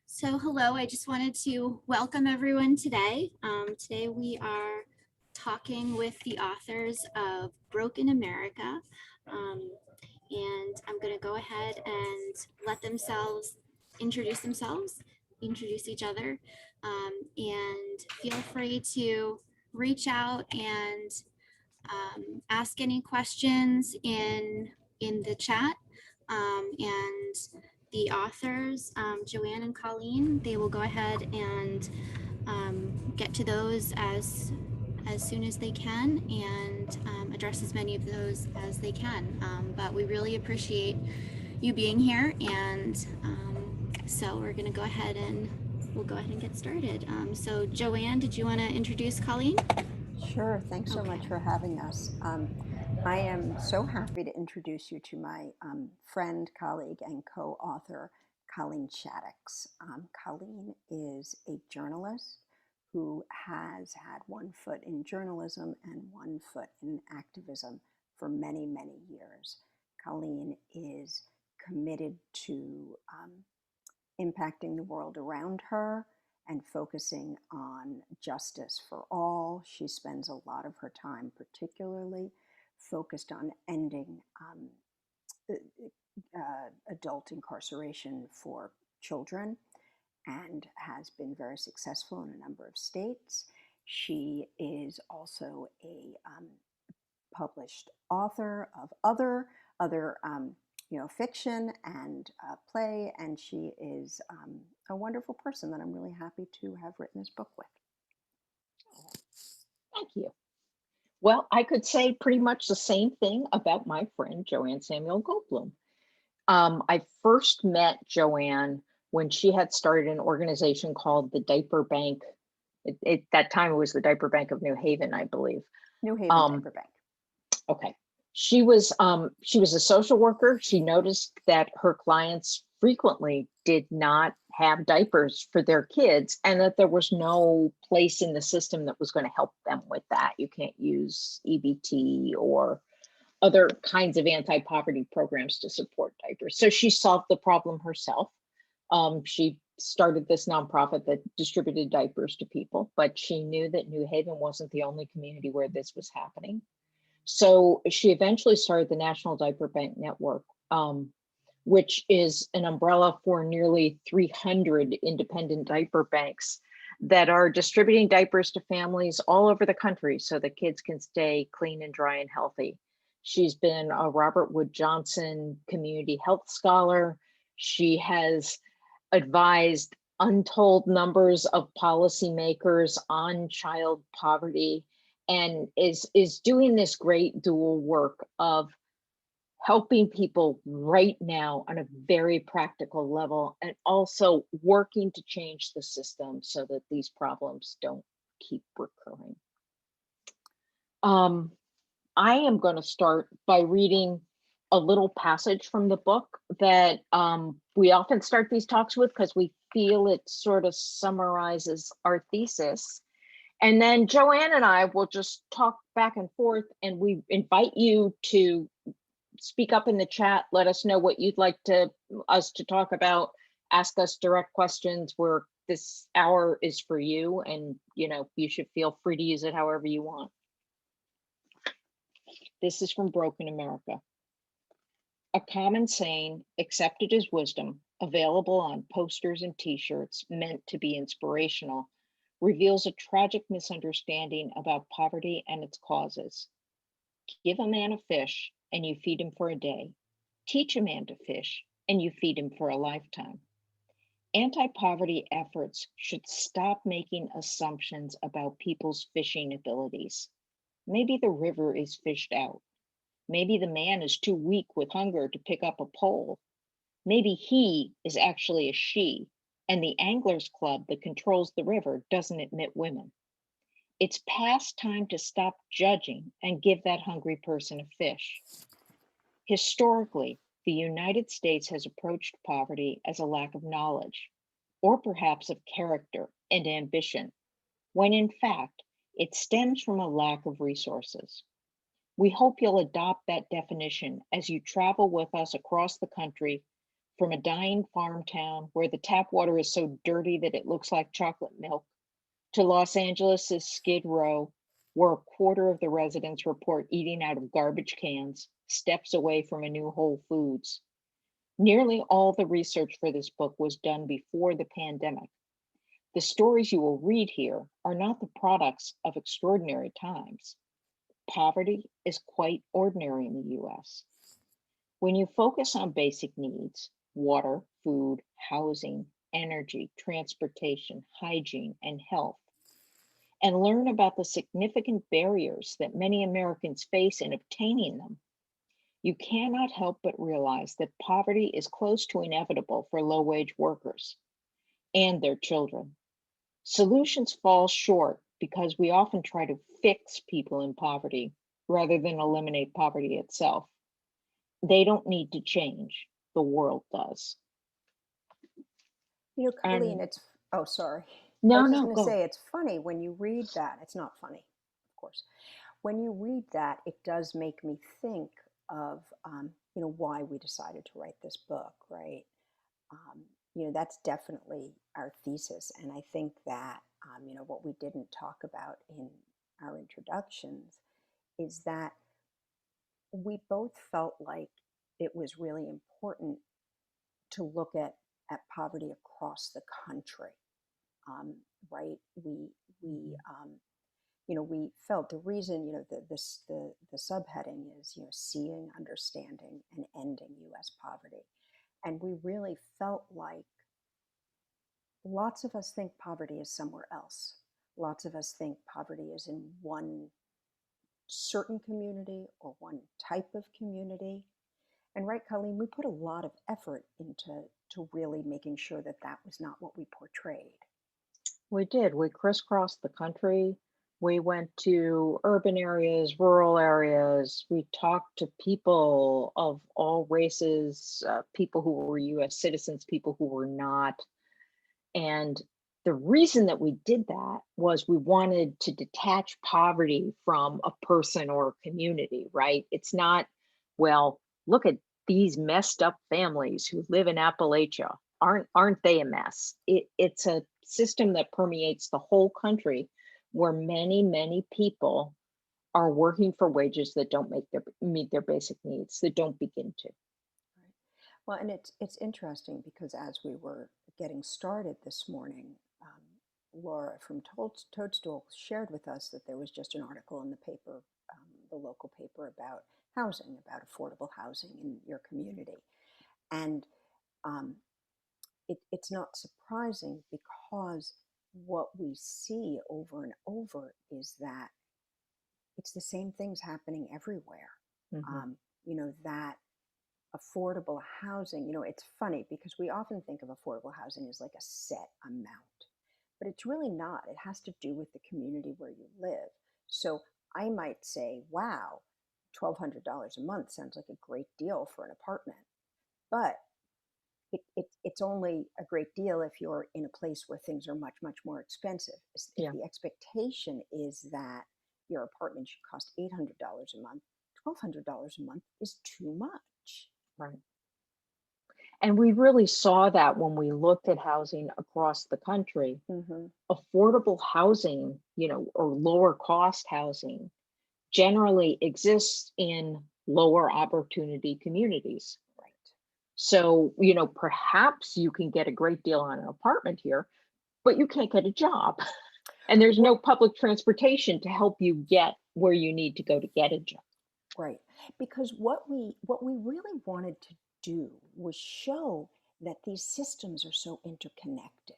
So hello, I just wanted to welcome everyone today. Today we are talking with the authors of Broken America. Um, and I'm gonna go ahead and let themselves introduce themselves, introduce each other, and feel free to reach out and ask any questions in the chat. And the authors, Joanne and Colleen, they will go ahead and get to those as soon as they can and address as many of those as they can. But we really appreciate you being here, and so we're going to go ahead and we'll go ahead and get started. So Joanne, did you want to introduce Colleen? Sure. Thanks so Okay. much for having us. I am so happy to introduce you to my friend, colleague, and co-author, Colleen Shaddox. Colleen is a journalist who has had one foot in journalism and one foot in activism for many, many years. Colleen is committed to impacting the world around her and focusing on justice for all. She spends a lot of her time particularly focused on ending adult incarceration for children and has been very successful in a number of states. She is also a published author of other fiction and play, and she is a wonderful person that I'm really happy to have written this book with. Thank you. Well, I could say pretty much the same thing about my friend Joanne Samuel Goldblum. I first met Joanne when she had started an organization called the Diaper Bank. That time it was the Diaper Bank of New Haven, I believe. New Haven Diaper Bank. Okay. She was a social worker. She noticed that her clients frequently did not have diapers for their kids and that there was no place in the system that was going to help them with that. You can't use EBT or other kinds of anti-poverty programs to support diapers. So she solved the problem herself. She started this nonprofit that distributed diapers to people, but she knew that New Haven wasn't the only community where this was happening. So she eventually started the National Diaper Bank Network, which is an umbrella for nearly 300 independent diaper banks that are distributing diapers to families all over the country so that kids can stay clean and dry and healthy. She's been a Robert Wood Johnson Community Health Scholar. She has advised untold numbers of policymakers on child poverty and is doing this great dual work of helping people right now on a very practical level and also working to change the system so that these problems don't keep recurring. I am going to start by reading a little passage from the book that we often start these talks with because we feel it sort of summarizes our thesis. And then Joanne and I will just talk back and forth, and we invite you to speak up in the chat. Let us know what you'd like us to talk about. Ask us direct questions. Where this hour is for you, and you should feel free to use it however you want. This is from Broken America. A common saying, accepted as wisdom, available on posters and t-shirts meant to be inspirational, reveals a tragic misunderstanding about poverty and its causes. Give a man a fish and you feed him for a day. Teach a man to fish and you feed him for a lifetime. Anti-poverty efforts should stop making assumptions about people's fishing abilities. Maybe the river is fished out. Maybe the man is too weak with hunger to pick up a pole. Maybe he is actually a she, and the anglers club that controls the river doesn't admit women. It's past time to stop judging and give that hungry person a fish. Historically, the United States has approached poverty as a lack of knowledge, or perhaps of character and ambition, when in fact, it stems from a lack of resources. We hope you'll adopt that definition as you travel with us across the country From a dying farm town where the tap water is so dirty that it looks like chocolate milk, to Los Angeles' Skid Row, where a quarter of the residents report eating out of garbage cans, steps away from a new Whole Foods. Nearly all the research for this book was done before the pandemic. The stories you will read here are not the products of extraordinary times. Poverty is quite ordinary in the US. When you focus on basic needs, water, food, housing, energy, transportation, hygiene, and health, and learn about the significant barriers that many Americans face in obtaining them, you cannot help but realize that poverty is close to inevitable for low-wage workers and their children. Solutions fall short because we often try to fix people in poverty rather than eliminate poverty itself. They don't need to change, the world does. You know, Colleen, And it's, oh, sorry. I no, was just no, going to go. say, it's funny when you read that. It's not funny, of course. When you read that, it does make me think of, why we decided to write this book, right? Um, that's definitely our thesis. And I think that, what we didn't talk about in our introductions is that we both felt like it was really important to look at poverty across the country, um, right? We felt the reason, the subheading is, seeing, understanding, and ending U.S. poverty, and we really felt like lots of us think poverty is somewhere else. Lots of us think poverty is in one certain community or one type of community. And right, Colleen, we put a lot of effort into really making sure that that was not what we portrayed. We did. We crisscrossed the country. We went to urban areas, rural areas. We talked to people of all races, people who were US citizens, people who were not. And the reason that we did that was we wanted to detach poverty from a person or a community, right? It's not, well, look at these messed up families who live in Appalachia. Aren't they a mess? It's a system that permeates the whole country where many people are working for wages that don't meet their basic needs, that don't begin to. Right. Well, and it's interesting because as we were getting started this morning, Laura from Toadstool shared with us that there was just an article in the paper, the local paper, about housing, about affordable housing in your community. And um, it's not surprising because what we see over and over is that it's the same things happening everywhere. Mm-hmm. That affordable housing, it's funny because we often think of affordable housing as like a set amount, but it's really not. It has to do with the community where you live. So I might say, wow, $1,200 a month sounds like a great deal for an apartment, but it's only a great deal if you're in a place where things are much more expensive. If Yeah. the expectation is that your apartment should cost $800 a month, $1,200 a month is too much. Right. And we really saw that when we looked at housing across the country. Mm-hmm. Affordable housing, or lower cost housing generally exists in lower opportunity communities. Right. So, perhaps you can get a great deal on an apartment here, but you can't get a job. And there's no public transportation to help you get where you need to go to get a job. Right. Because what we really wanted to do was show that these systems are so interconnected,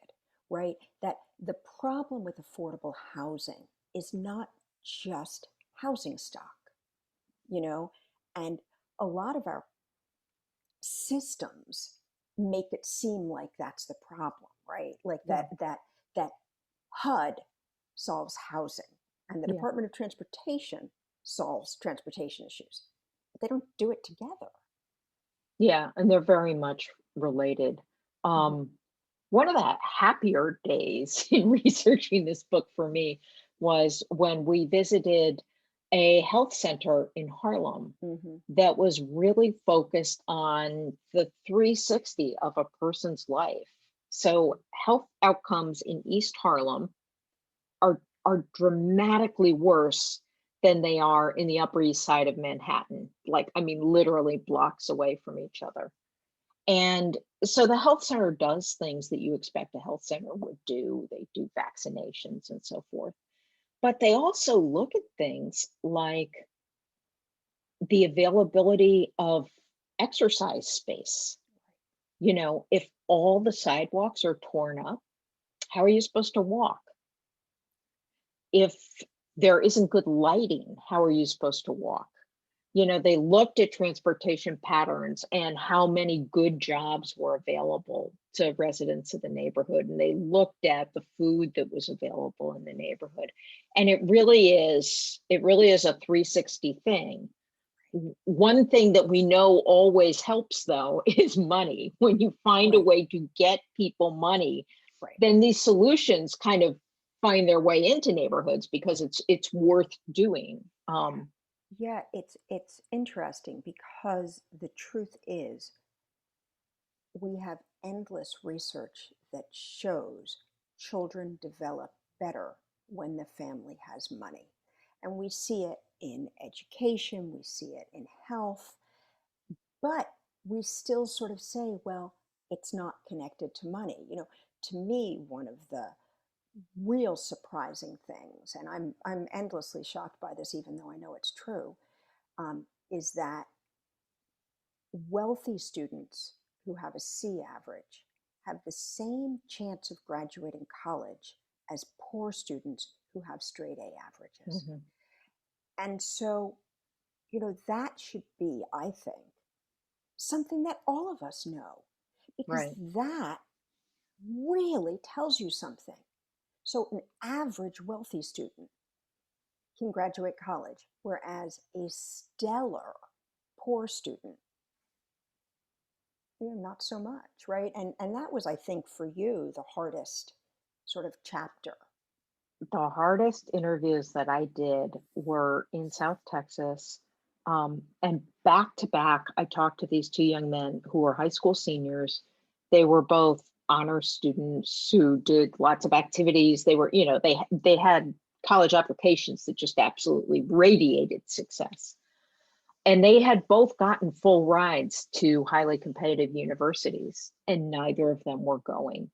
right? That the problem with affordable housing is not just housing stock, and a lot of our systems make it seem like that's the problem, right? Like Yeah. that HUD solves housing and the Yeah. Department of Transportation solves transportation issues, but they don't do it together. Yeah, and they're very much related. One of the happier days in researching this book for me was when we visited a health center in Harlem Mm-hmm. that was really focused on the 360 of a person's life. So health outcomes in East Harlem are dramatically worse than they are in the Upper East Side of Manhattan. Like, I mean, literally blocks away from each other. And so the health center does things that you expect a health center would do. They do vaccinations and so forth. But they also look at things like the availability of exercise space. You know, if all the sidewalks are torn up, how are you supposed to walk? If there isn't good lighting, how are you supposed to walk? You know, they looked at transportation patterns and how many good jobs were available to residents of the neighborhood. And they looked at the food that was available in the neighborhood. And it really is a 360 thing. One thing that we know always helps though is money. When you find a Right. way to get people money, Right. then these solutions kind of find their way into neighborhoods because it's worth doing. Yeah, it's interesting because the truth is we have endless research that shows children develop better when the family has money. And we see it in education, we see it in health, but we still sort of say, well, it's not connected to money. To me, one of the real surprising things, and I'm endlessly shocked by this, even though I know it's true, is that wealthy students who have a C average have the same chance of graduating college as poor students who have straight A averages. Mhm. And so, that should be, I think, something that all of us know, because Right. that really tells you something. So, an average wealthy student can graduate college, whereas a stellar poor student, not so much, right? And that was, I think, for you, the hardest sort of chapter. The hardest interviews that I did were in South Texas. And back to back, I talked to these two young men who were high school seniors. They were both honor students who did lots of activities. They were, they had college applications that just absolutely radiated success. And they had both gotten full rides to highly competitive universities, and neither of them were going.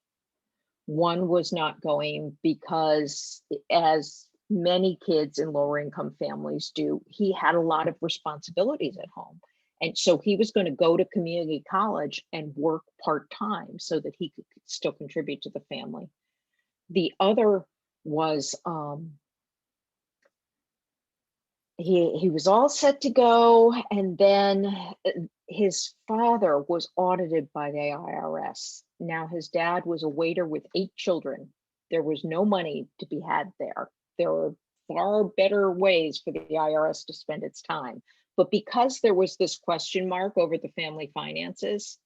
One was not going because, as many kids in lower income families do, he had a lot of responsibilities at home. And so he was going to go to community college and work part time so that he could still contribute to the family. The other was he was all set to go, and then his father was audited by the IRS. Now his dad was a waiter with 8 children. There was no money to be had there. There were far better ways for the IRS to spend its time. But because there was this question mark over the family finances,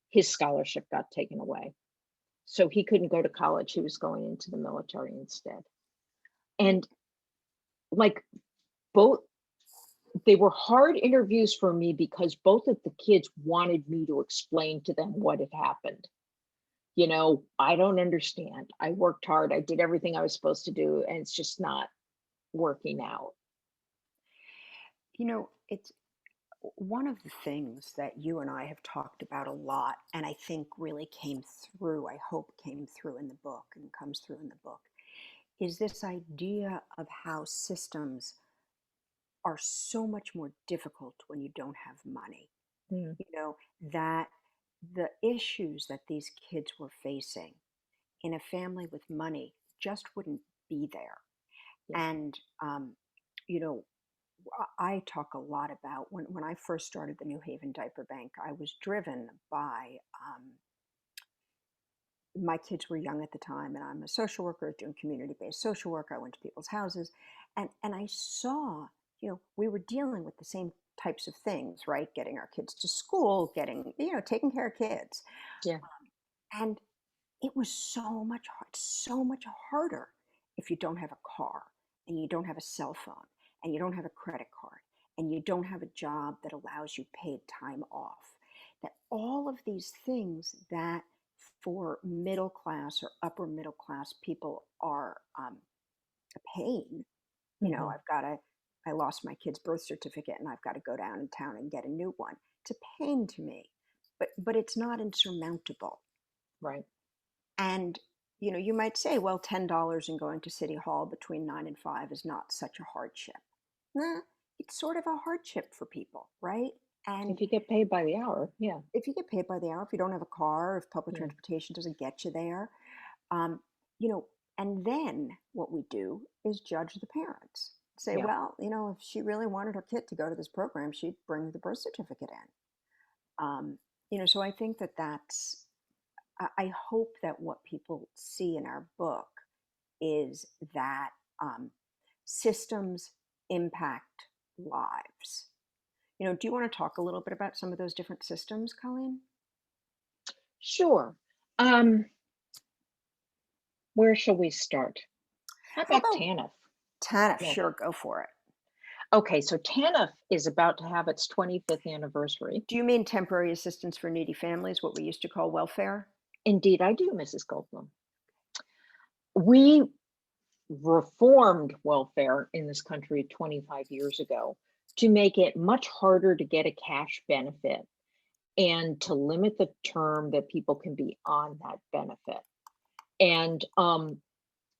his scholarship got taken away. So he couldn't go to college. He was going into the military instead. And like both they were hard interviews for me because both of the kids wanted me to explain to them what had happened. I don't understand. I worked hard. I did everything I was supposed to do, and it's just not working out. It's one of the things that you and I have talked about a lot, and I think really came through, I hope came through in the book and comes through in the book, is this idea of how systems are so much more difficult when you don't have money. Mm, That the issues that these kids were facing in a family with money just wouldn't be there. yeah. And, you know, I talk a lot about when I first started the New Haven Diaper Bank, I was driven by my kids were young at the time, and I'm a social worker doing community-based social work. I went to people's houses, and I saw, we were dealing with the same types of things, right? Getting our kids to school, taking care of kids, Yeah. and it was so much harder if you don't have a car and you don't have a cell phone and you don't have a credit card, and you don't have a job that allows you paid time off, that all of these things that for middle class or upper middle class people are a pain. Mhm. I lost my kid's birth certificate and I've got to go down in town and get a new one. It's a pain to me, but it's not insurmountable. Right. And you might say, well, $10 and going to City Hall between 9 and 5 is not such a hardship. Nah, it's sort of a hardship for people, right? And If you get paid by the hour, yeah. if you get paid by the hour, if you don't have a car, if public Yeah. transportation doesn't get you there, um, you know, and then what we do is judge the parents. Say, Yeah. well, if she really wanted her kid to go to this program, she'd bring the birth certificate in. So I think I hope that what people see in our book is that systems impact lives. Do you want to talk a little bit about some of those different systems, Colleen? Sure. Um, where shall we start? How How about about TANF? TANF? Yeah. Sure, go for it. Okay, so TANF is about to have its 25th anniversary. Do you mean temporary assistance for needy families, what we used to call welfare? Indeed, I do, Mrs. Goldblum. We reformed welfare in this country 25 years ago to make it much harder to get a cash benefit and to limit the term that people can be on that benefit. And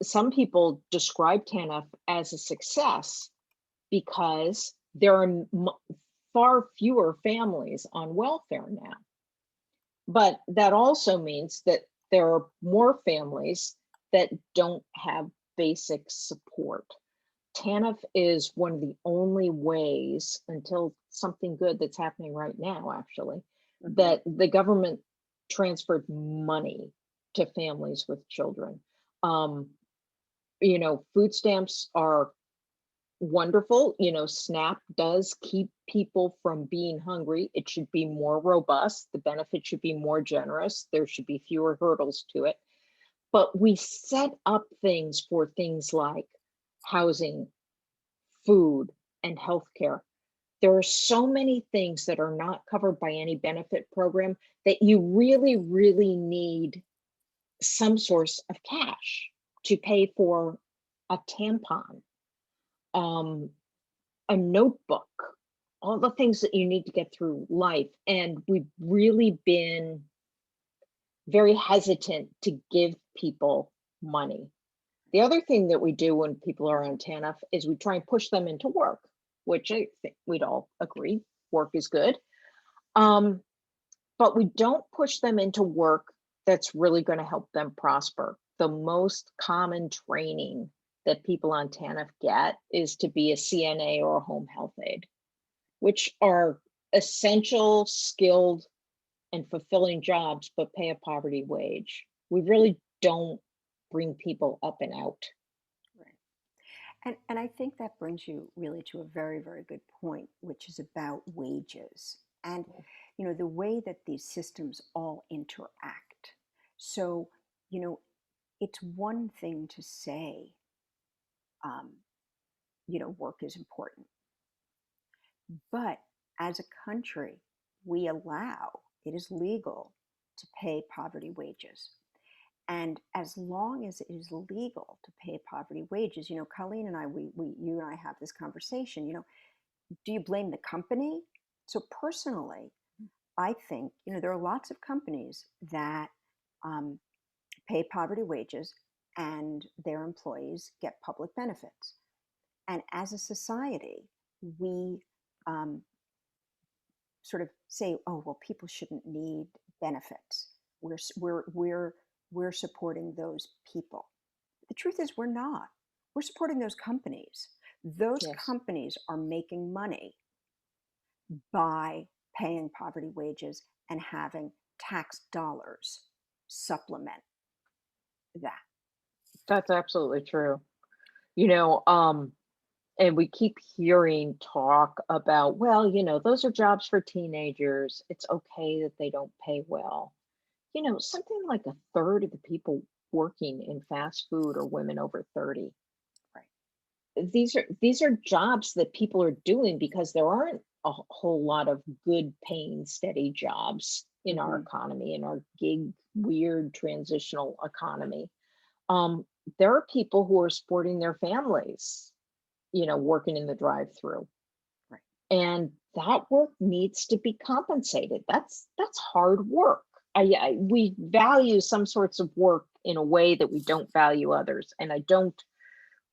some people describe TANF as a success because there are far fewer families on welfare now. But that also means that there are more families that don't have basic support. TANF is one of the only ways, until something good that's happening right now, actually, that the government transferred money to families with children. Food stamps are wonderful. SNAP does keep people from being hungry. It should be more robust. The benefit should be more generous. There should be fewer hurdles to it. But we set up things for things like housing, food, and healthcare. There are so many things that are not covered by any benefit program that you really, really need some source of cash to pay for a tampon, a notebook, all the things that you need to get through life. And we've really been very hesitant to give people money. The other thing that we do when people are on TANF is we try and push them into work, which I think we'd all agree work is good. But we don't push them into work that's really going to help them prosper. The most common training that people on TANF get is to be a CNA or a home health aide, which are essential, skilled, and fulfilling jobs, but pay a poverty wage. We really don't bring people up and out. Right. And I think that brings you really to a very, very good point, which is about wages and, the way that these systems all interact. So, it's one thing to say, um, work is important. But as a country, it is legal to pay poverty wages. And as long as it is legal to pay poverty wages, Colleen and I, you and I have this conversation, do you blame the company? So personally, I think, there are lots of companies that um, pay poverty wages and their employees get public benefits. And as a society, we um, sort of say, oh, well, people shouldn't need benefits. We're supporting those people. The truth is, we're not. We're supporting those companies. Those Yes. companies are making money by paying poverty wages and having tax dollars supplement that. That's absolutely true. You know, and we keep hearing talk about, well, those are jobs for teenagers. It's okay that they don't pay well. Something like a third of the people working in fast food are women over 30. Right. these are jobs that people are doing because there aren't a whole lot of good paying steady jobs in our economy, in our gig weird transitional economy. There are people who are supporting their families, working in the drive-through. Right. And that work needs to be compensated. That's hard work. We value some sorts of work in a way that we don't value others, and I don't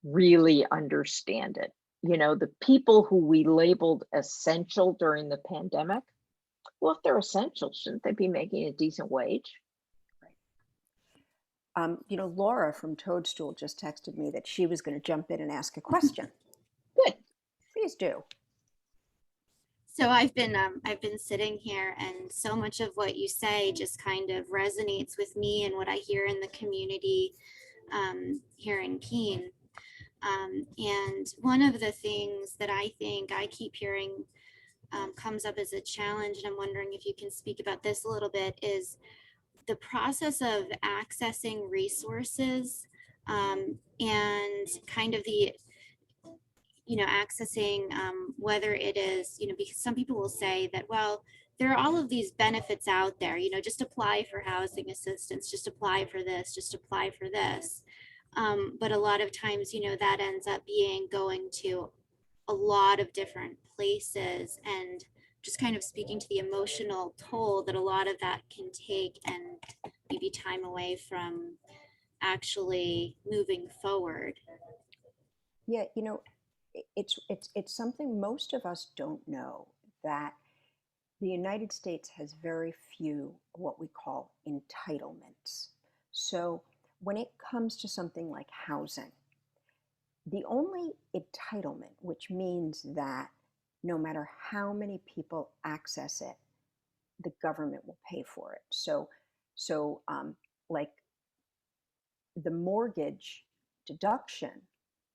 really understand it. The people who we labeled essential during the pandemic, well, if they're essential, shouldn't they be making a decent wage? Laura from Toadstool just texted me that she was going to jump in and ask a question. Good. Please do. So I've been sitting here, and so much of what you say just kind of resonates with me and what I hear in the community here in Keene. And one of the things that I think I keep hearing comes up as a challenge, and I'm wondering if you can speak about this a little bit, is the process of accessing resources and kind of the accessing whether it is, because some people will say that, well, there are all of these benefits out there, just apply for housing assistance, just apply for this, just apply for this. But a lot of times, that ends up being going to a lot of different places, and just kind of speaking to the emotional toll that a lot of that can take, and maybe time away from actually moving forward. Yeah, it's something most of us don't know, that the United States has very few what we call entitlements. So when it comes to something like housing, the only entitlement, which means that no matter how many people access it, the government will pay for it. So like the mortgage deduction,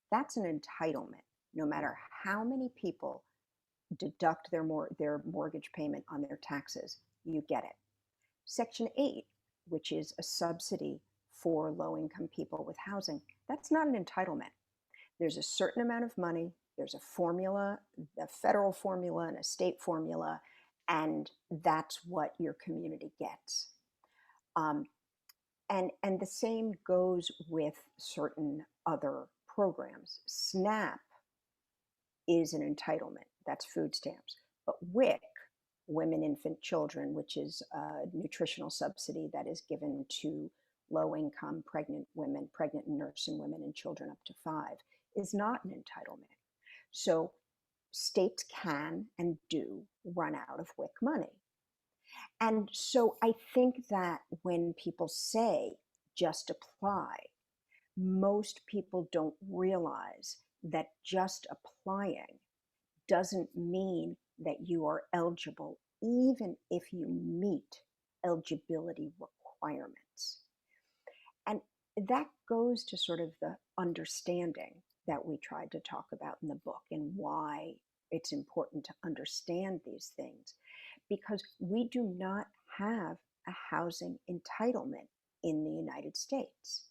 that's an entitlement. No matter how many people deduct their mortgage payment on their taxes, you get it. Section 8, which is a subsidy for low-income people with housing, that's not an entitlement. There's a certain amount of money, there's a formula, a federal formula and a state formula, and that's what your community gets. And the same goes with certain other programs. SNAP is an entitlement, that's food stamps. But WIC, Women, Infant, Children, which is a nutritional subsidy that is given to low-income pregnant women, pregnant and nursing women, and children up to 5, is not an entitlement. So states can and do run out of WIC money. And so I think that when people say just apply, most people don't realize that just applying doesn't mean that you are eligible, even if you meet eligibility requirements. And that goes to sort of the understanding that we tried to talk about in the book, and why it's important to understand these things, because we do not have a housing entitlement in the United States,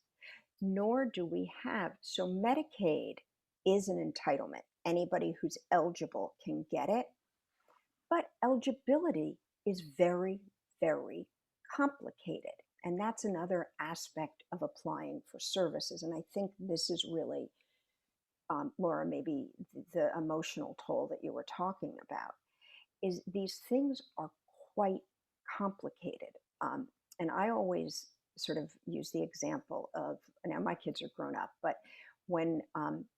nor do we have, so Medicaid is an entitlement. Anybody who's eligible can get it, but eligibility is very, very complicated. And that's another aspect of applying for services. And I think this is really, Laura, maybe the emotional toll that you were talking about, is these things are quite complicated. And I always sort of use the example of, now my kids are grown up, but when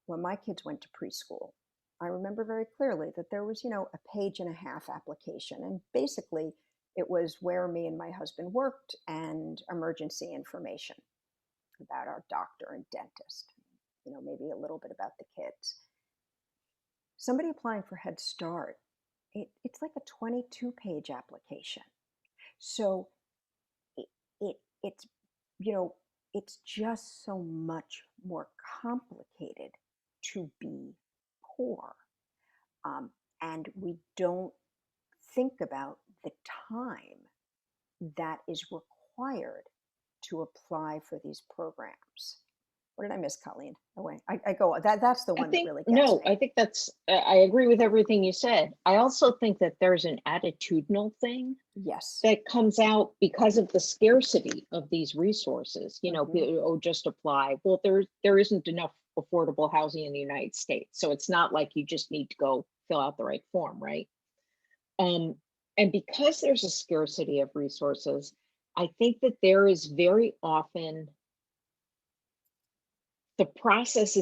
my kids went to preschool, I remember very clearly that there was, a page and a half application. And basically it was where me and my husband worked and emergency information about our doctor and dentist, maybe a little bit about the kids. Somebody applying for Head Start, it's like a 22-page application. So it's, it's just so much more complicated to be poor. And we don't think about the time that is required to apply for these programs. What did I miss, Colleen? Oh, wait, I go, that's the I one that think, really gets no, me. I think I agree with everything you said. I also think that there's an attitudinal thing Yes. that comes out because of the scarcity of these resources. Mhm. Oh, just apply. Well, there isn't enough affordable housing in the United States, so it's not like you just need to go fill out the right form, right? Um, and because there's a scarcity of resources, I think that there is very often the process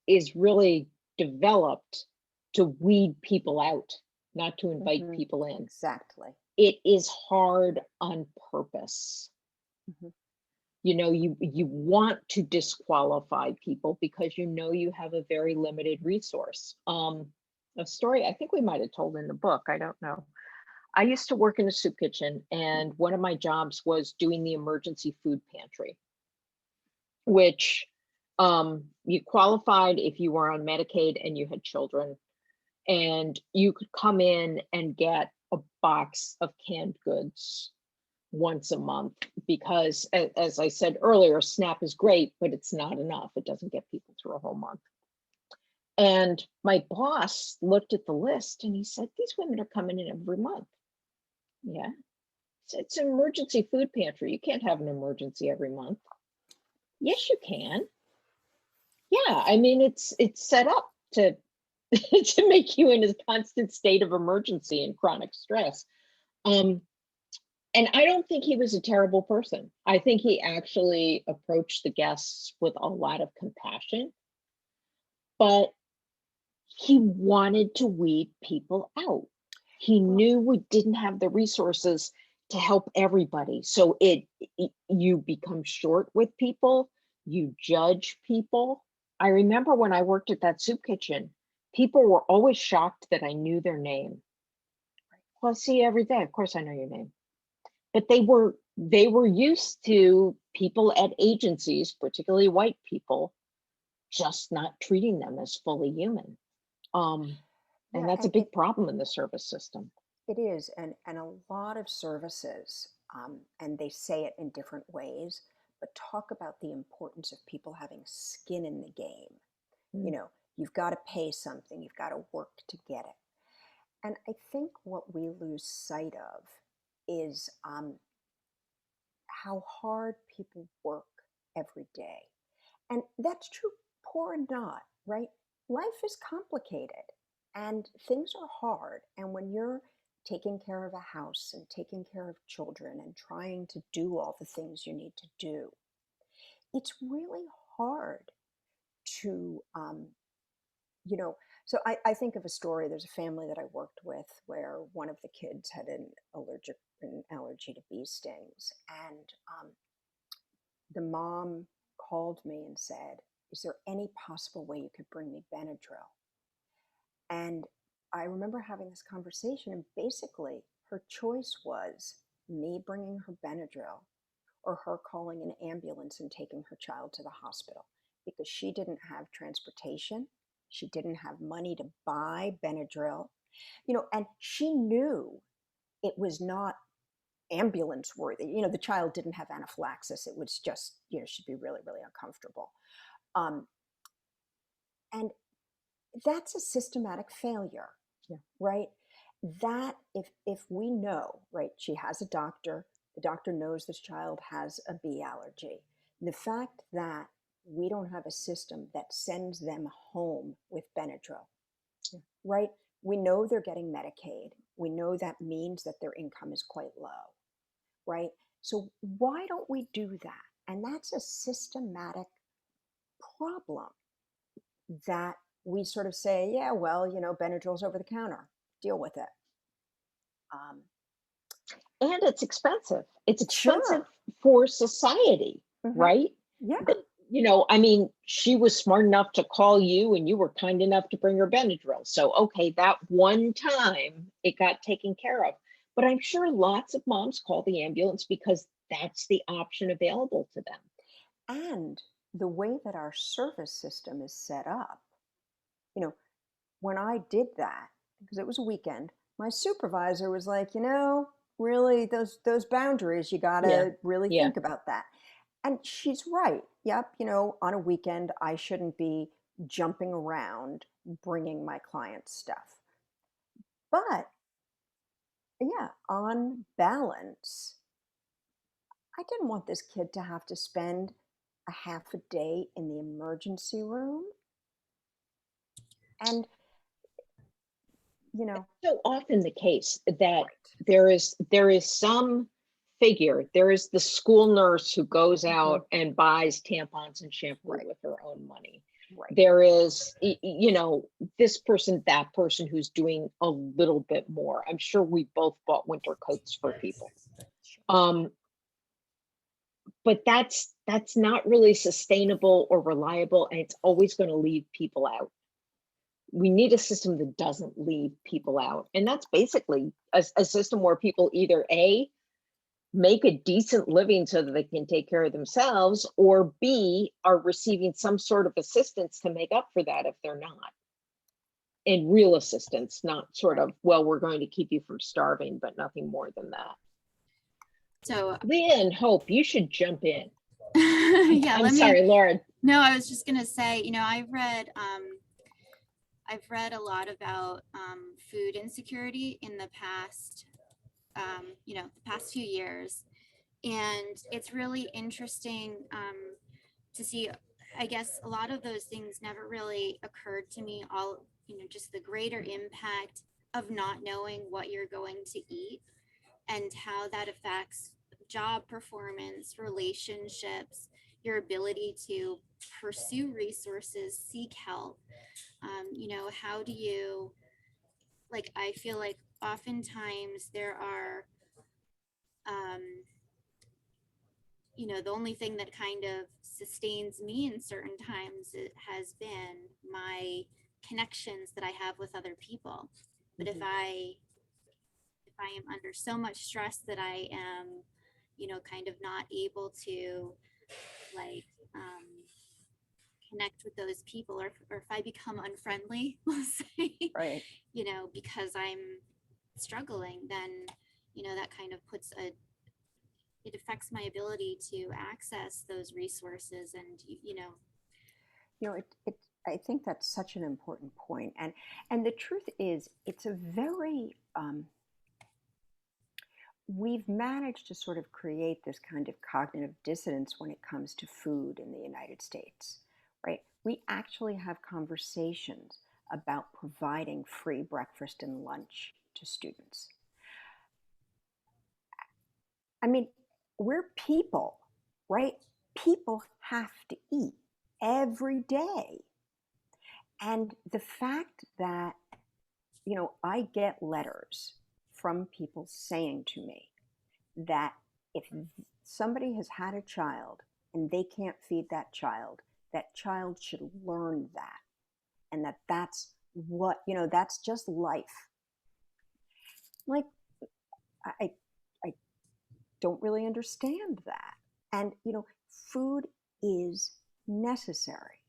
is really developed to weed people out, not to invite Mhm. people in. Exactly. It is hard on purpose. Mhm. You want to disqualify people because you have a very limited resource. A story I think we might have told in the book, I don't know. I used to work in a soup kitchen, and one of my jobs was doing the emergency food pantry, which you qualified if you were on Medicaid and you had children, and you could come in and get a box of canned goods once a month because, as I said earlier, SNAP is great, but it's not enough. It doesn't get people through a whole month. And my boss looked at the list and he said, these women are coming in every month. Yeah. It's an emergency food pantry. You can't have an emergency every month. Yes, you can. Yeah, I mean, it's set up to to make you in a constant state of emergency and chronic stress. Um, and I don't think he was a terrible person. I think he actually approached the guests with a lot of compassion, but he wanted to weed people out. He Well, knew we didn't have the resources to help everybody. So you become short with people, you judge people. I remember when I worked at that soup kitchen, people were always shocked that I knew their name. Well, I see you every day. Of course I know your name. But they were used to people at agencies, particularly white people, just not treating them as fully human. Um, and yeah, that's and a big problem in the service system. it is, and a lot of services, and they say it in different ways, but talk about the importance of people having skin in the game. You Mm. know, you've got to pay something, you've got to work to get it. And I think what we lose sight of is how hard people work every day. And that's true, poor and not, right? Life is complicated and things are hard. And when you're taking care of a house and taking care of children and trying to do all the things you need to do, it's really hard to, you know. So I think of a story. There's a family that I worked with where one of the kids had an allergy to bee stings. And the mom called me and said, is there any possible way you could bring me Benadryl? And I remember having this conversation, and basically her choice was me bringing her Benadryl or her calling an ambulance and taking her child to the hospital because she didn't have transportation. She didn't have money to buy Benadryl, and she knew it was not ambulance worthy. The child didn't have anaphylaxis. It was just, she'd be really, really uncomfortable. Um, and that's a systematic failure, Yeah. right? That if we know, right, she has a doctor, the doctor knows this child has a bee allergy. The fact that we don't have a system that sends them home with Benadryl, Yeah. right? We know they're getting Medicaid. We know that means that their income is quite low, right? So why don't we do that? And that's a systematic problem that we sort of say, yeah, well, Benadryl's over the counter, deal with it. Um, And it's expensive. It's expensive sure. for society, Hmm. right? Yeah. That, I mean, she was smart enough to call you and you were kind enough to bring her Benadryl. So, okay, that one time it got taken care of. But I'm sure lots of moms call the ambulance because that's the option available to them. And the way that our service system is set up, you know, when I did that, because it was a weekend, my supervisor was like, really, those boundaries, you got Yeah. to really Yeah. think about that. And she's right. Yep. On a weekend, I shouldn't be jumping around bringing my clients stuff. But yeah, on balance, I didn't want this kid to have to spend a half a day in the emergency room. And, So often the case that right. there is some figure, there is the school nurse who goes out and buys tampons and shampoo Right. with her own money. Right. There is, this person, that person who's doing a little bit more. I'm sure we both bought winter coats for people. But that's not really sustainable or reliable, and it's always going to leave people out. We need a system that doesn't leave people out. And that's basically a system where people either A, make a decent living so that they can take care of themselves, or B, are receiving some sort of assistance to make up for that if they're not. And real assistance, not sort of, well, we're going to keep you from starving, but nothing more than that. So Leah and Hope, you should jump in. yeah, I'm sorry, Lauren. No, I was just gonna say, I've read a lot about food insecurity in the past, the past few years, and it's really interesting to see. I guess a lot of those things never really occurred to me. Just the greater impact of not knowing what you're going to eat and how that affects job performance, relationships, your ability to pursue resources, seek help. How do you, I feel like oftentimes there are, the only thing that kind of sustains me in certain times it has been my connections that I have with other people. But if I am under so much stress that I am, kind of not able to like connect with those people, or if I become unfriendly, we'll say, Right. Because I'm struggling, then, that kind of it affects my ability to access those resources. And, I think that's such an important point. And the truth is, it's a very, we've managed to sort of create this kind of cognitive dissonance when it comes to food in the United States, right? We actually have conversations about providing free breakfast and lunch to students. I mean, we're people, right? People have to eat every day. And the fact that, I get letters from people saying to me that if somebody has had a child and they can't feed that child should learn that. And that's what, that's just life. Like, I don't really understand that. And, food is necessary,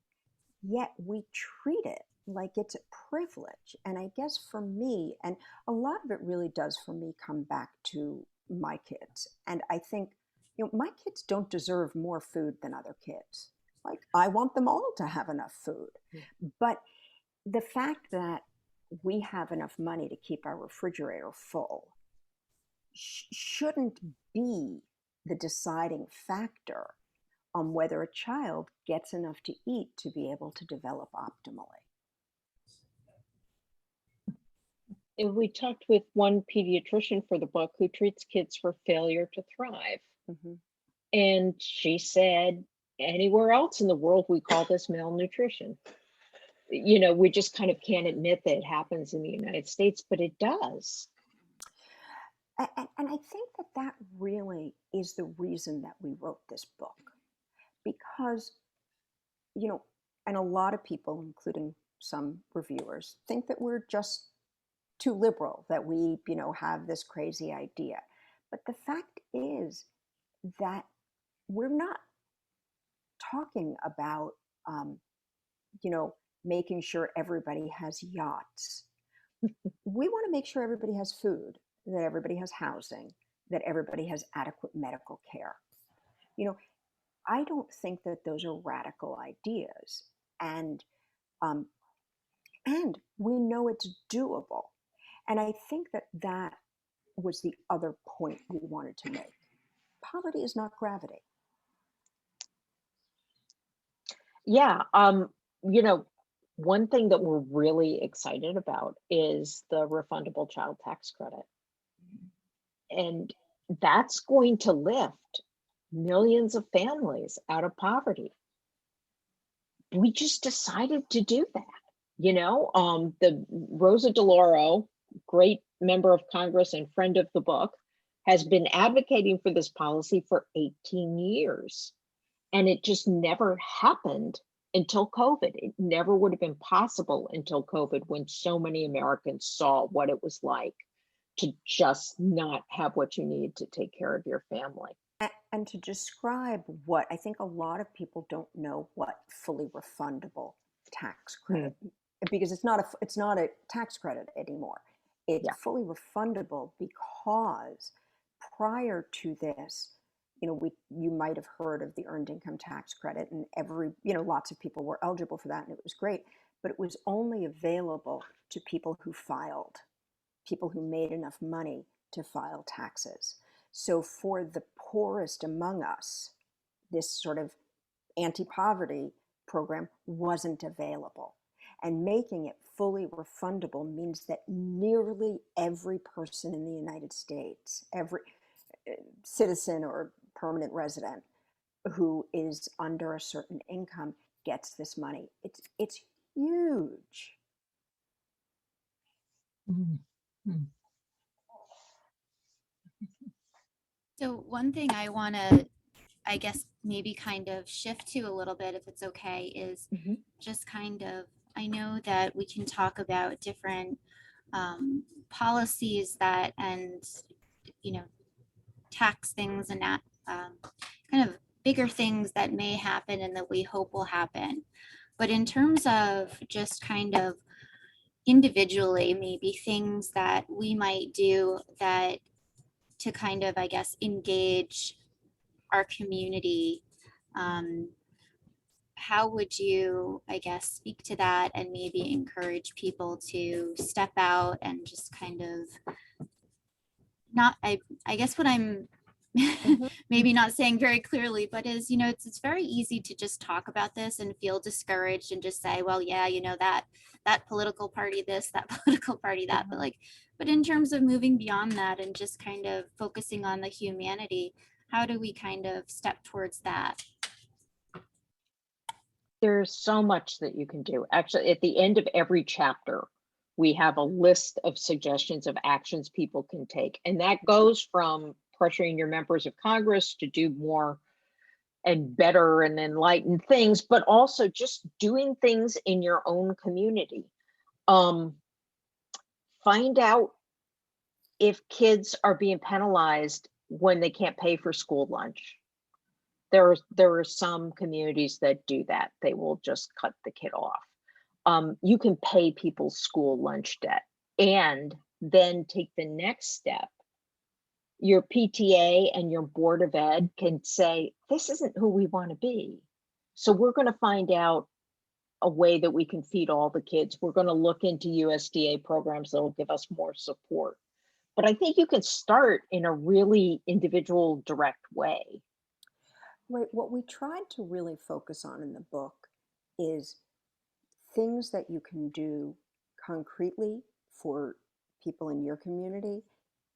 yet we treat it like it's a privilege. And I guess for me, and a lot of it really does for me come back to my kids. And I think, my kids don't deserve more food than other kids. Like, I want them all to have enough food. But the fact that we have enough money to keep our refrigerator full shouldn't be the deciding factor on whether a child gets enough to eat to be able to develop optimally. And we talked with one pediatrician for the book who treats kids for failure to thrive. Mm-hmm. And she said, anywhere else in the world, we call this malnutrition. We just kind of can't admit that it happens in the United States, but it does. And I think that really is the reason that we wrote this book. Because, and a lot of people, including some reviewers, think that we're just too liberal, that we, have this crazy idea. But the fact is that we're not talking about, making sure everybody has yachts. We want to make sure everybody has food, that everybody has housing, that everybody has adequate medical care. I don't think that those are radical ideas. And um, and we know it's doable. And I think that that was the other point we wanted to make. Poverty is not gravity. Yeah, you know, one thing that we're really excited about is the refundable child tax credit. And that's going to lift millions of families out of poverty. We just decided to do that. The Rosa DeLauro, great member of Congress and friend of the book, has been advocating for this policy for 18 years. And it just never happened until COVID. It never would have been possible until COVID, when so many Americans saw what it was like to just not have what you need to take care of your family. And to describe what I think a lot of people don't know what fully refundable tax credit, because it's not a tax credit anymore. It's Yeah. fully refundable because prior to this, you might have heard of the earned income tax credit, and lots of people were eligible for that, and it was great, but it was only available to people who made enough money to file taxes. So for the poorest among us, this sort of anti-poverty program wasn't available. And making it fully refundable means that nearly every person in the United States, every citizen or permanent resident who is under a certain income gets this money. It's huge. Mm-hmm. So one thing I want to, I guess, maybe kind of shift to a little bit, if it's okay, is just kind of, I know that we can talk about different policies that, and, tax things and that kind of bigger things that may happen and that we hope will happen. But in terms of just kind of individually, maybe things that we might do that to kind of, I guess, engage our community, how would you, I guess, speak to that and maybe encourage people to step out and just kind of not, I guess what I'm maybe not saying very clearly, but is, it's very easy to just talk about this and feel discouraged and just say, well, yeah, that political party this, that political party that, but in terms of moving beyond that and just kind of focusing on the humanity, how do we kind of step towards that? There's so much that you can do. Actually, at the end of every chapter, we have a list of suggestions of actions people can take. And that goes from pressuring your members of Congress to do more and better and enlightened things, but also just doing things in your own community. Find out if kids are being penalized when they can't pay for school lunch. There are some communities that do that. They will just cut the kid off. You can pay people's school lunch debt and then take the next step. Your PTA and your Board of Ed can say, this isn't who we want to be. So we're going to find out a way that we can feed all the kids. We're going to look into USDA programs that will give us more support. But I think you can start in a really individual, direct way. Right. What we tried to really focus on in the book is things that you can do concretely for people in your community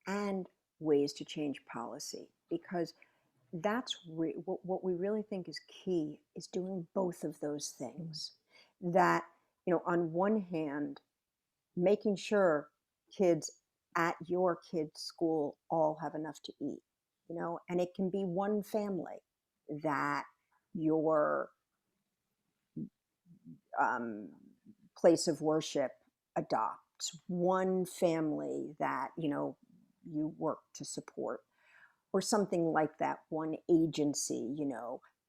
and ways to change policy, because that's what we really think is key, is doing both of those things. That, on one hand, making sure kids at your kids' school all have enough to eat, and it can be one family that your place of worship adopts, one family that you work to support, or something like that. One agency,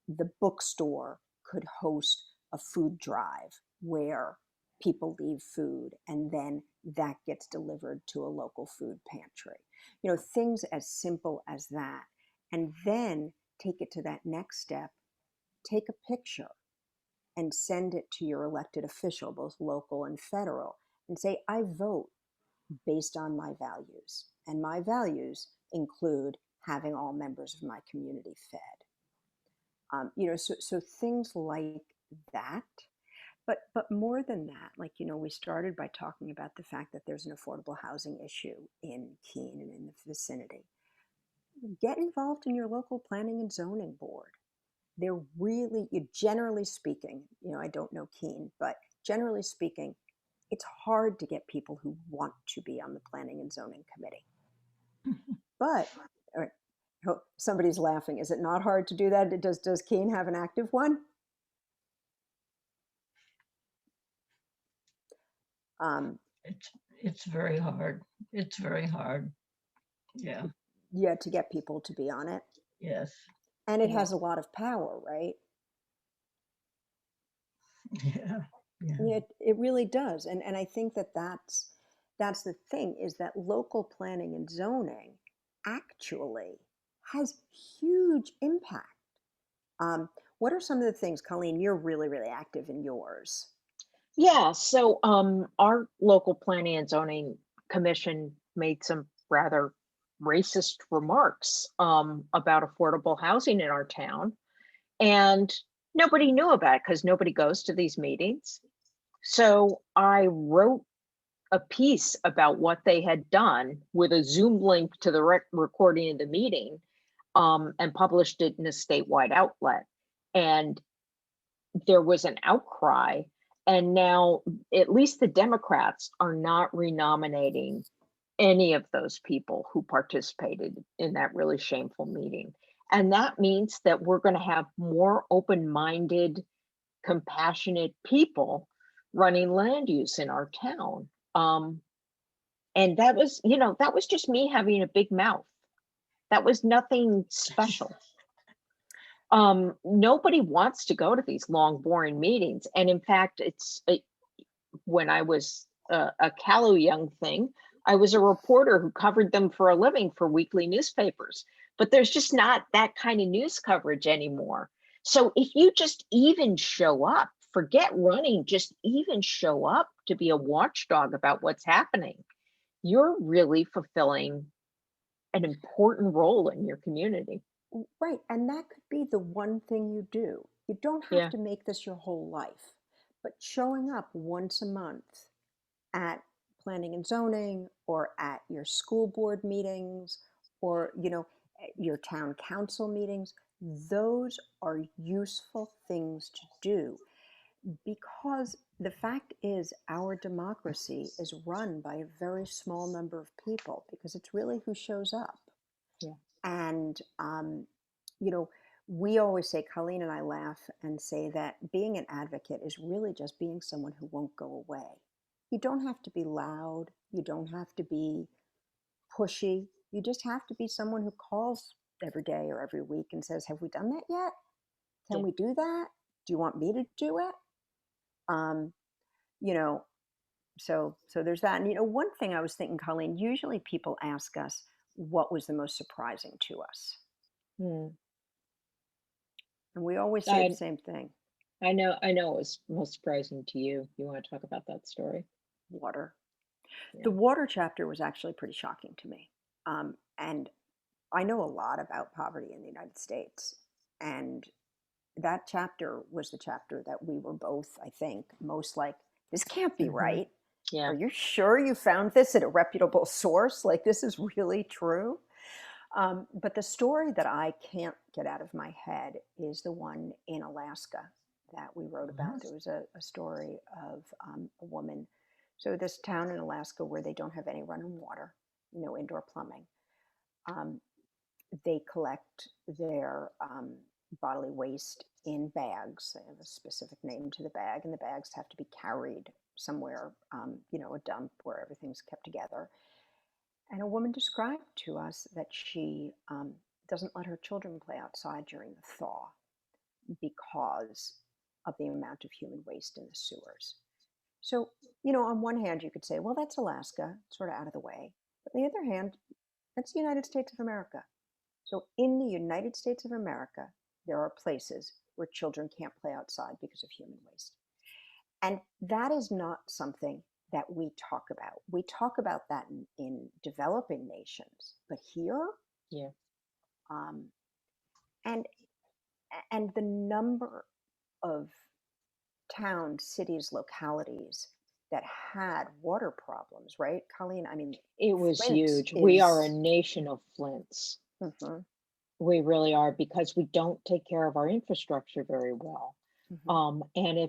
the bookstore could host a food drive where people leave food and then that gets delivered to a local food pantry. Things as simple as that. And then take it to that next step take a picture and send it to your elected official, both local and federal, and say, I vote based on my values. And my values include having all members of my community fed. So things like that. But more than that, like, we started by talking about the fact that there's an affordable housing issue in Keene and in the vicinity. Get involved in your local planning and zoning board. They're really, generally speaking, I don't know Keene, but generally speaking, it's hard to get people who want to be on the planning and zoning committee. But somebody's laughing. Is it not hard to do that? Does Keene have an active one? It's very hard. It's very hard. Yeah. Yeah, to get people to be on it. Yes. And it has a lot of power, right? Yeah. Yeah, it really does. And I think that's the thing, is that local planning and zoning actually has huge impact. What are some of the things, Colleen, you're really, really active in yours? Yeah, so our local planning and zoning commission made some rather racist remarks about affordable housing in our town, and nobody knew about it because nobody goes to these meetings. So I wrote a piece about what they had done with a Zoom link to the recording of the meeting, and published it in a statewide outlet. And there was an outcry. And now at least the Democrats are not renominating any of those people who participated in that really shameful meeting. And that means that we're going to have more open-minded, compassionate people running land use in our town. And that was just me having a big mouth. That was nothing special. Nobody wants to go to these long, boring meetings. And in fact, when I was a callow young thing, I was a reporter who covered them for a living for weekly newspapers. But there's just not that kind of news coverage anymore. So if you just even show up, forget running, just even show up to be a watchdog about what's happening, you're really fulfilling an important role in your community. Right. And that could be the one thing you do. You don't have to make this your whole life, but showing up once a month at planning and zoning, or at your school board meetings, or, your town council meetings, those are useful things to do, because the fact is our democracy is run by a very small number of people, because it's really who shows up. Yeah. And, we always say, Colleen and I laugh and say, that being an advocate is really just being someone who won't go away. You don't have to be loud. You don't have to be pushy. You just have to be someone who calls every day or every week and says, have we done that yet? Can we do that? Do you want me to do it? So there's that. And, one thing I was thinking, Colleen, usually people ask us, what was the most surprising to us? And we always say the same thing. I know it was most surprising to you. You want to talk about that story? Water. Yeah. The water chapter was actually pretty shocking to me. And I know a lot about poverty in the United States. And that chapter was the chapter that we were both, I think, most like, this can't be right. Yeah. Are you sure you found this at a reputable source? Like, this is really true? But the story that I can't get out of my head is the one in Alaska that we wrote about. It was a story of a woman. So this town in Alaska where they don't have any running water, no indoor plumbing. They collect their bodily waste in bags. They have a specific name to the bag, and the bags have to be carried somewhere, a dump where everything's kept together. And a woman described to us that she doesn't let her children play outside during the thaw because of the amount of human waste in the sewers. So, on one hand, you could say, well, that's Alaska, sort of out of the way. But on the other hand, that's the United States of America. So in the United States of America, there are places where children can't play outside because of human waste. And that is not something that we talk about. We talk about that in developing nations, but here, Yeah. um, and and the number of towns, cities, localities that had water problems, right, Colleen? I mean, It was Flint huge. We are a is. nation of flints. Mhm, We really are, because we don't take care of our infrastructure very well. mhm. And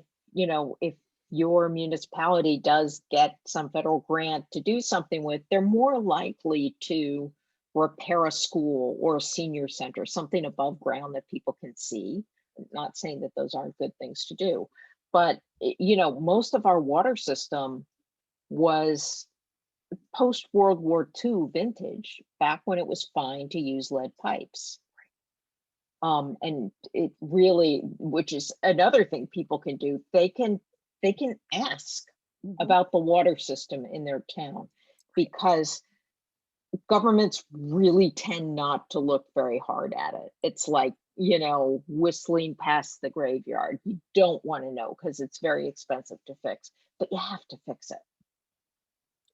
if your municipality does get some federal grant to do something with, they're more likely to repair a school or a senior center, something above ground that people can see. I'm not saying that those aren't good things to do, but most of our water system was post World War II vintage, back when it was fine to use lead pipes. And it really, which is another thing people can do, they can ask Mhm. about the water system in their town, because governments really tend not to look very hard at it. It's like, whistling past the graveyard. You don't want to know because it's very expensive to fix, but you have to fix it.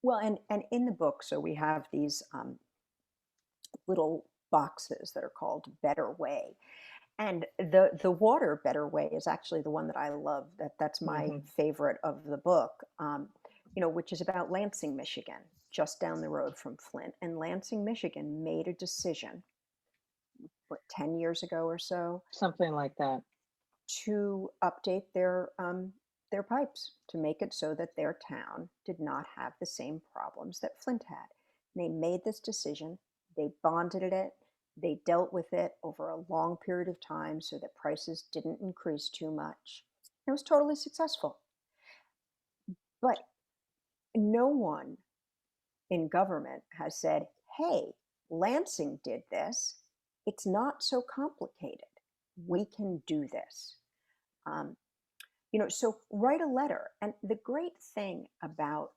Well, and in the book, so we have these little boxes that are called Better Way. And the water Better Way is actually the one that I love. That's my Hmm. favorite of the book. Which is about Lansing, Michigan, just down the road from Flint. And Lansing, Michigan made a decision, 10 years ago or so, Something like that. to update their pipes to make it so that their town did not have the same problems that Flint had. And they made this decision. They bonded it. They dealt with it over a long period of time so that prices didn't increase too much. It was totally successful. But no one in government has said, hey, Lansing did this. It's not so complicated. We can do this. Um, so write a letter. And the great thing about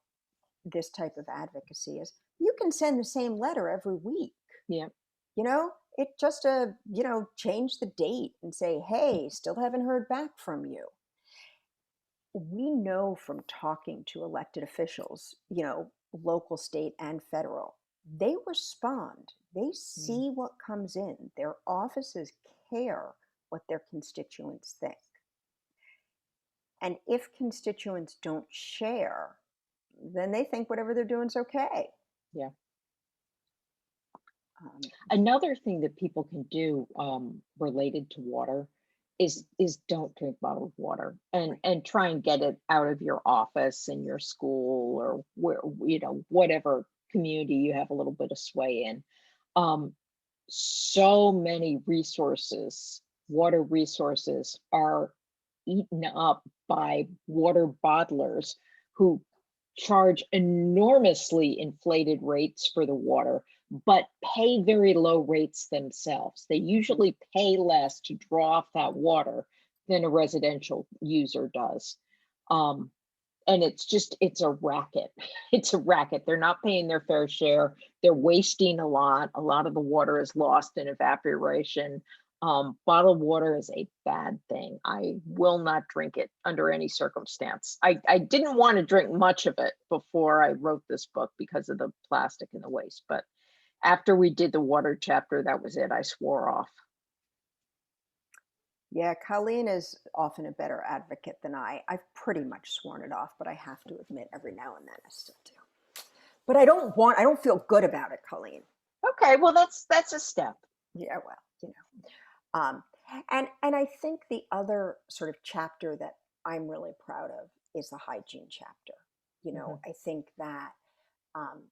this type of advocacy is you can send the same letter every week. Yeah. It just change the date and say, hey, still haven't heard back from you. We know from talking to elected officials, local, state, and federal, they respond. They Mm. see what comes in. Their offices care what their constituents think. And if constituents don't share, then they think whatever they're doing is okay. Yeah. Um, Another thing that people can do related to water is don't drink bottled water, and right. and try and get it out of your office and your school, or where, whatever community you have a little bit of sway in. Um, so many resources, water resources, are eaten up by water bottlers who charge enormously inflated rates for the water, but pay very low rates themselves. They Mhm. usually pay less to draw off that water than a residential user does. Um, and it's a racket. It's a racket. They're not paying their fair share. They're wasting a lot. A lot of the water is lost in evaporation. Bottled water is a bad thing. I will not drink it under any circumstance. I didn't want to drink much of it before I wrote this book because of the plastic and the waste, but after we did the water chapter, that was it. I swore off. Yeah, Colleen is often a better advocate than I. I've pretty much sworn it off, but I have to admit every now and then I still do. But I don't feel good about it, Colleen. Okay, well, that's a step. Yeah, well, Um, and I think the other sort of chapter that I'm really proud of is the hygiene chapter. Mhm. I think that um,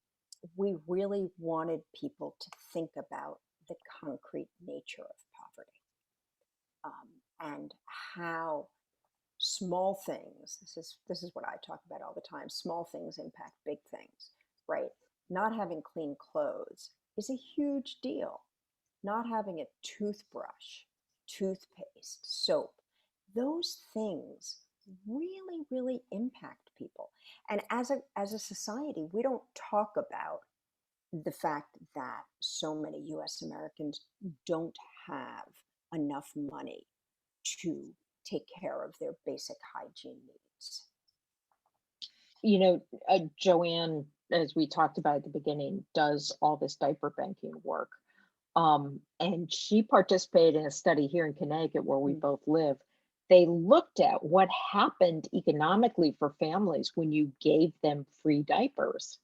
we really wanted people to think about the concrete nature of poverty, and how small things. This is what I talk about all the time. Small things impact big things, right? Not having clean clothes is a huge deal. Not having a toothbrush, toothpaste, soap, those things really, really impact people. And as a society, we don't talk about the fact that so many US Americans don't have enough money to take care of their basic hygiene needs. You know, Joanne, as we talked about at the beginning, does all this diaper banking work. And she participated in a study here in Connecticut where we both live. They looked at what happened economically for families when you gave them free diapers.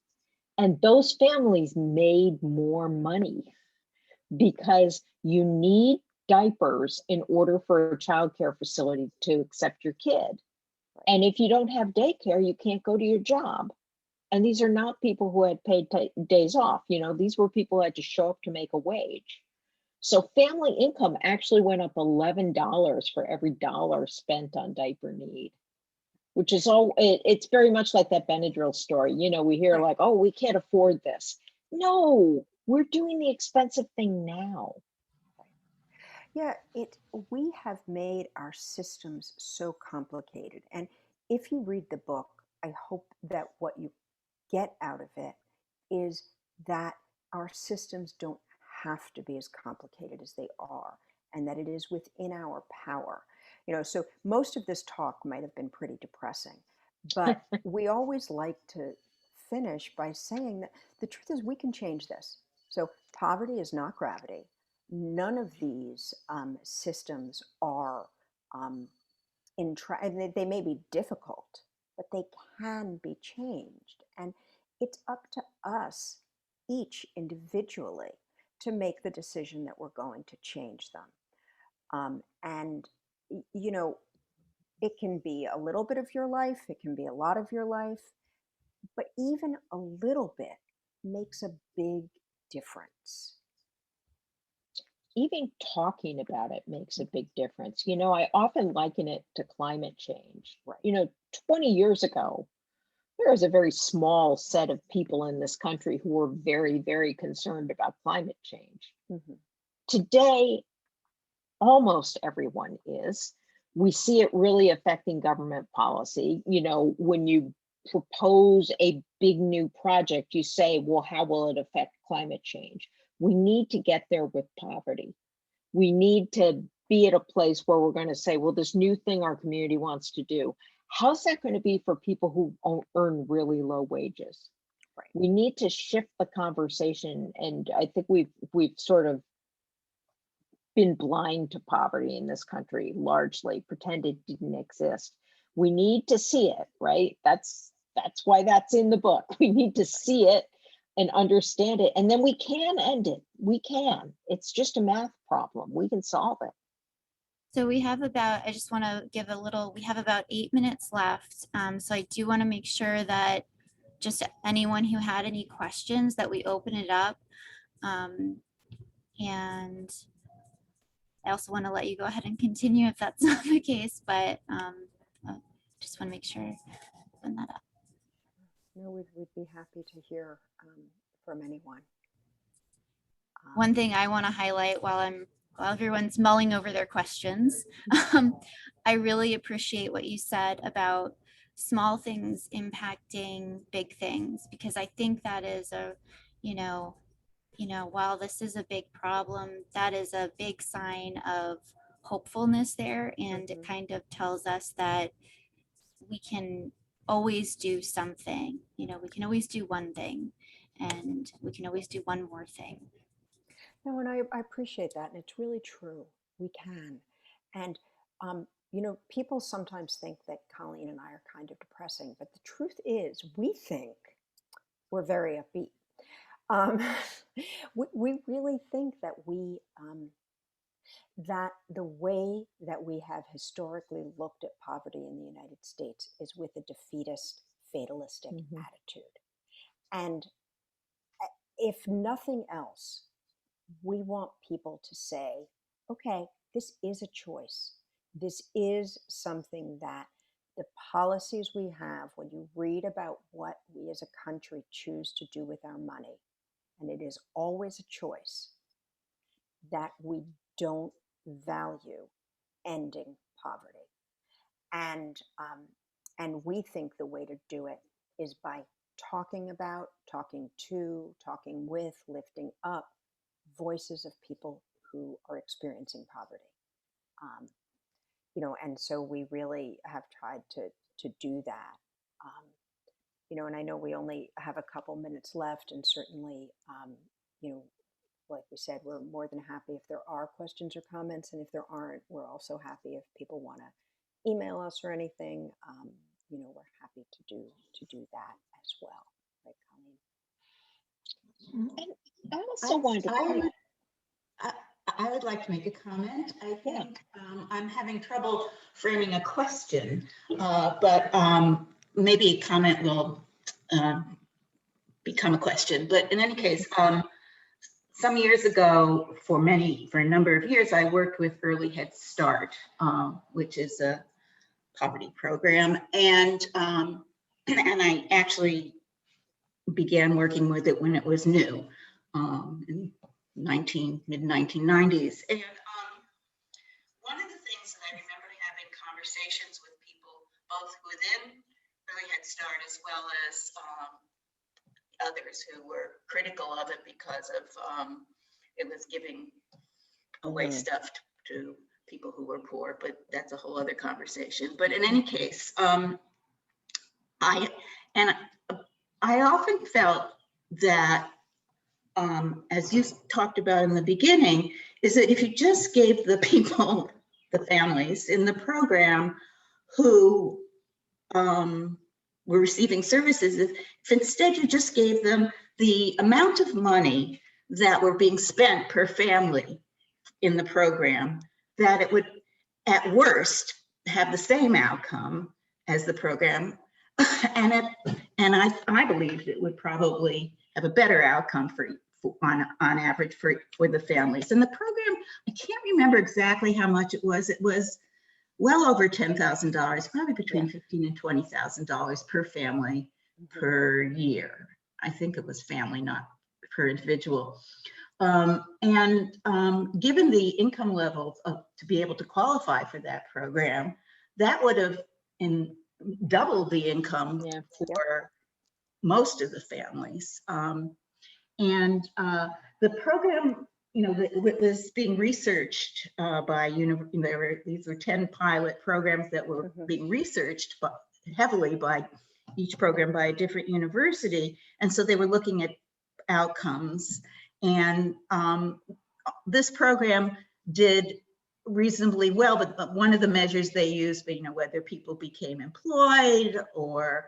And those families made more money because you need diapers in order for a childcare facility to accept your kid. And if you don't have daycare, you can't go to your job. And these are not people who had paid days off. You know, these were people who had to show up to make a wage. So family income actually went up $11 for every dollar spent on diaper need, which is it's very much like that Benadryl story. You know, we hear like, oh, we can't afford this. No, we're doing the expensive thing now. Yeah, we have made our systems so complicated. And if you read the book, I hope that what you get out of it is that our systems don't have to be as complicated as they are, and that it is within our power. You know, so most of this talk might have been pretty depressing, but we always like to finish by saying that the truth is we can change this. So poverty is not gravity. None of these systems are they may be difficult, but they can be changed. And it's up to us, each individually, to make the decision that we're going to change them. And, you know, it can be a little bit of your life, it can be a lot of your life, but even a little bit makes a big difference. Even talking about it makes a big difference. You know, I often liken it to climate change. Right. You know, 20 years ago, there was a very small set of people in this country who were very, very concerned about climate change. Mm-hmm. Today, almost everyone is. We see it really affecting government policy. You know, when you propose a big new project, you say, well, how will it affect climate change? We need to get there with poverty. We need to be at a place where we're going to say, well, this new thing our community wants to do, how's that going to be for people who earn really low wages? Right. We need to shift the conversation. And I think we've sort of been blind to poverty in this country, largely pretend it didn't exist. We need to see it, right? That's why that's in the book. We need to see it and understand it, and then we can end it. We can. It's just a math problem. We can solve it. So we have about, I just want to give a little, we have about 8 minutes left. So I do want to make sure that just anyone who had any questions that we open it up. And I also want to let you go ahead and continue if that's not the case, but just want to make sure I open that up. No, we'd be happy to hear from anyone. One thing I want to highlight while everyone's mulling over their questions, I really appreciate what you said about small things impacting big things, because I think that is while this is a big problem, that is a big sign of hopefulness there. And it kind of tells us that we can always do something. We can always do one thing, and we can always do one more thing. No, and I appreciate that. And it's really true. We can. And, you know, people sometimes think that Colleen and I are kind of depressing, but the truth is, we think we're very upbeat. We really think that that the way that we have historically looked at poverty in the United States is with a defeatist, fatalistic attitude. And if nothing else, we want people to say, okay, this is a choice. This is something that the policies we have, when you read about what we as a country choose to do with our money, and it is always a choice, that we don't value ending poverty. And we think the way to do it is by talking about, talking to, talking with, lifting up voices of people who are experiencing poverty. and so we really have tried to do that. And I know we only have a couple minutes left, and certainly, like we said, we're more than happy if there are questions or comments, and if there aren't, we're also happy if people want to email us or anything. We're happy to do that as well, right, Colleen? And I also wanted to I point. would, I, I would like to make a comment. I think I'm having trouble framing a question, but maybe a comment will become a question. But in any case, some years ago, for a number of years, I worked with Early Head Start, which is a poverty program, and I actually began working with it when it was new, in mid-1990s. And one of the things that I remember having conversations with people, both within Early Head Start as well as others who were critical of it because of it was giving away stuff to people who were poor, but that's a whole other conversation. But in any case, I often felt that, as you talked about in the beginning, is that if you just gave the people, the families in the program who were receiving services, if instead you just gave them the amount of money that were being spent per family in the program, that it would at worst have the same outcome as the program. And I believe it would probably have a better outcome on average for the families. And the program, I can't remember exactly how much it was. It was well over $10,000, probably between $15,000 and $20,000 per family per year. I think it was family, not per individual. And given the income levels to be able to qualify for that program, that would have doubled the income for most of the families. And the program, was being researched by these were 10 pilot programs that were being researched heavily by each program by a different university. And so they were looking at outcomes. And this program did reasonably well, but one of the measures they used, whether people became employed or,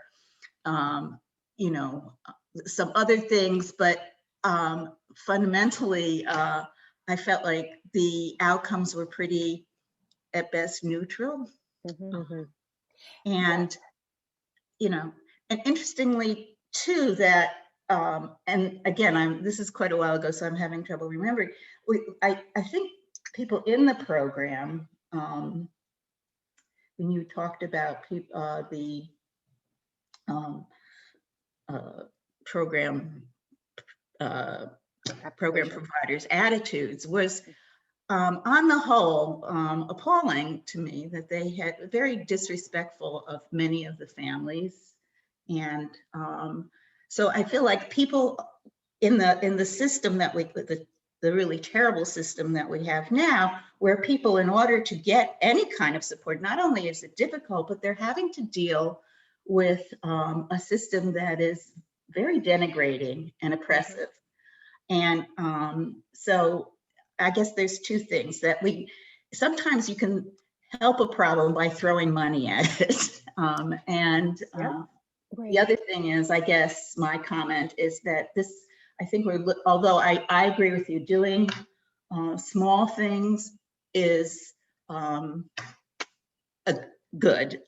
some other things, but fundamentally, I felt like the outcomes were pretty, at best, neutral. And, and interestingly too, that, and again, this is quite a while ago, so I'm having trouble remembering. I think people in the program, when you talked about the program providers' attitudes was, on the whole, appalling to me, that they had very disrespectful of many of the families. And so I feel like people in the system that the really terrible system that we have now, where people, in order to get any kind of support, not only is it difficult, but they're having to deal with a system that is very denigrating and oppressive. And so I guess there's two things that sometimes you can help a problem by throwing money at it. The other thing is, I guess my comment is that I think although I agree with you, doing small things is good.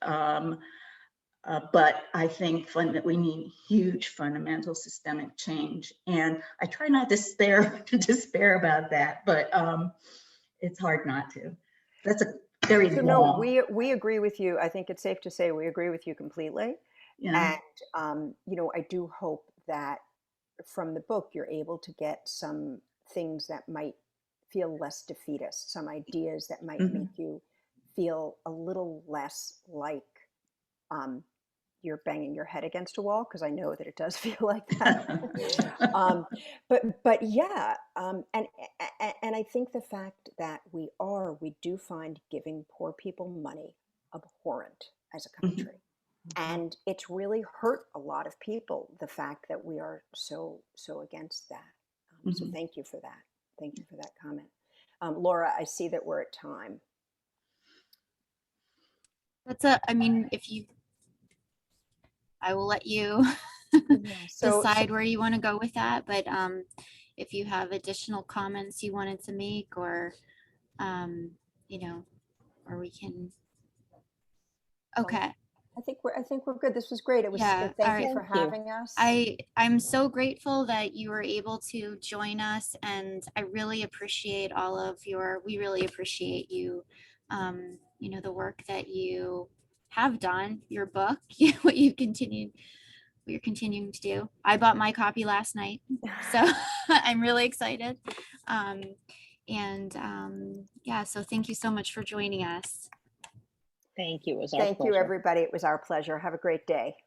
But I think that we need huge fundamental systemic change. And I try not to despair about that, but it's hard not to. That's a very long. No, we agree with you. I think it's safe to say we agree with you completely. Yeah. And, I do hope that from the book, you're able to get some things that might feel less defeatist, some ideas that might make you feel a little less like you're banging your head against a wall, because I know that it does feel like that. But yeah, and I think the fact that we do find giving poor people money abhorrent as a country. And it's really hurt a lot of people, the fact that we are so against that. So thank you for that. Thank you for that comment. Laura, I see that we're at time. I mean, I will let you decide where you want to go with that. But if you have additional comments you wanted to make, or, you know, or we can. Okay. I think we're good. This was great. It was Yeah, good. Thank all you right. for having us. I'm so grateful that you were able to join us, and I really appreciate we really appreciate you, you know, the work that you have done, your book, what you're continuing to do. I bought my copy last night, so I'm really excited. Yeah, so thank you so much for joining us. Thank you. It was our Thank you, pleasure. everybody. It was our pleasure. Have a great day.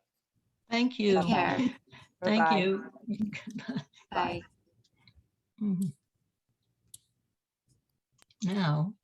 Thank you. Take care. Thank Bye-bye. you. Bye. Now.